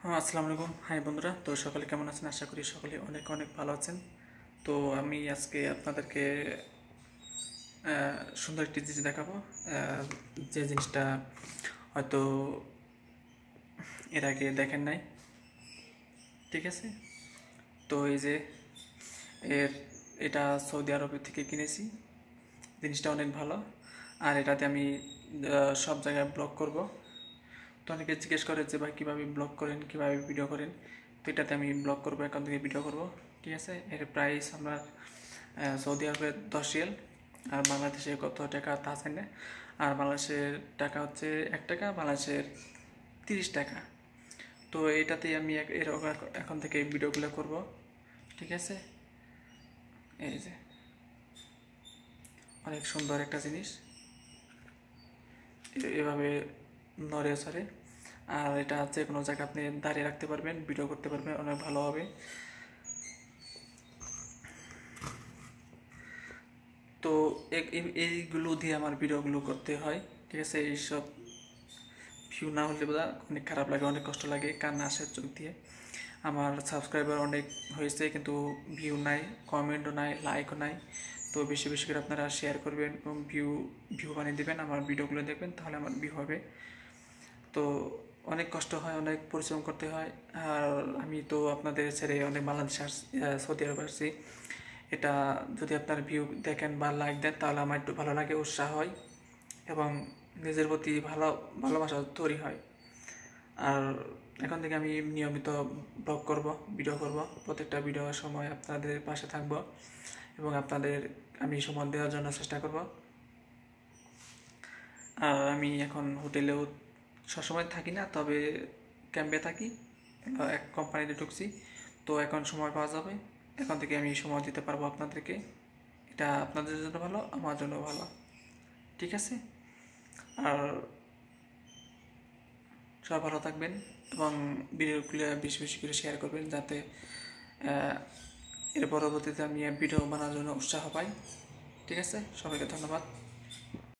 হ্যাঁ, আসসালামু আলাইকুম। হাই বন্ধুরা, তো সকলে কেমন আছেন? আশা করি সকলে অনেক অনেক ভালো আছেন। তো আমি আজকে আপনাদেরকে সুন্দর একটি জিনিস দেখাবো। যে জিনিসটা হয়তো এর আগে দেখেন নাই। ঠিক আছে, তো এই যে এর এটা সৌদি আরবের থেকে কিনেছি। জিনিসটা অনেক ভালো, আর এটাতে আমি সব জায়গায় ব্লগ করব। তো অনেকে জিজ্ঞেস করে যে ভাই কীভাবে ব্লগ করেন, কীভাবে ভিডিও করেন। তো এটাতে আমি ব্লগ করবো, এখান থেকে ভিডিও করব। ঠিক আছে, এর প্রাইস আমরা সৌদি আরবে 10 রিয়াল, আর বাংলাদেশে কত টাকা তা জানি না। আর বাংলাদেশের টাকা হচ্ছে 1 টাকা, বাংলাদেশের 30 টাকা। তো এটাতেই আমি এখন থেকে ভিডিওগুলো করব। ঠিক আছে, এই যে অনেক সুন্দর একটা জিনিস, এভাবে নড়ে চড়ে। আর এটা যে কোনো জায়গায় আপনি দাঁড়িয়ে রাখতে পারবেন, ভিডিও করতে পারবেন, অনেক ভালো হবে। তো এইগুলো দিয়ে আমার ভিডিওগুলো করতে হয়। ঠিক আছে, এইসব ভিউ না হলে বোধহয় অনেক খারাপ লাগে, অনেক কষ্ট লাগে, কান্না আসে চোখ দিয়ে। আমার সাবস্ক্রাইবার অনেক হয়েছে, কিন্তু ভিউ নাই, কমেন্টও নাই, লাইকও নাই। তো বেশি বেশি করে আপনারা শেয়ার করবেন এবং ভিউ বানিয়ে দেবেন, আমার ভিডিওগুলো দেখবেন, তাহলে আমার ভিউ হবে। তো অনেক কষ্ট হয়, অনেক পরিশ্রম করতে হয়। আর আমি তো আপনাদের ছেড়ে অনেক বাংলাদেশ সৌদি আরব আসছি। এটা যদি আপনার ভিউ দেখেন বা লাইক দেন, তাহলে আমার একটু ভালো লাগে, উৎসাহ হয় এবং নিজের প্রতি ভালোবাসা তৈরি হয়। আর এখন থেকে আমি নিয়মিত ব্লগ করব, ভিডিও করব। প্রত্যেকটা ভিডিওর সময় আপনাদের পাশে থাকব এবং আপনাদের আমি সময় দেওয়ার জন্য চেষ্টা করব। আর আমি এখন হোটেলেও সবসময় থাকি না, তবে ক্যাম্পে থাকি, এক কোম্পানিতে ঢুকছি। তো এখন সময় পাওয়া যাবে, এখন থেকে আমি সময় দিতে পারবো আপনাদেরকে। এটা আপনাদের জন্য ভালো, আমার জন্য ভালো। ঠিক আছে, আর সবাই ভালো থাকবেন এবং ভিডিওগুলো বেশি বেশি করে শেয়ার করবেন, যাতে এর পরবর্তীতে আমি ভিডিও বানানোর জন্য উৎসাহ পাই। ঠিক আছে, সবাইকে ধন্যবাদ।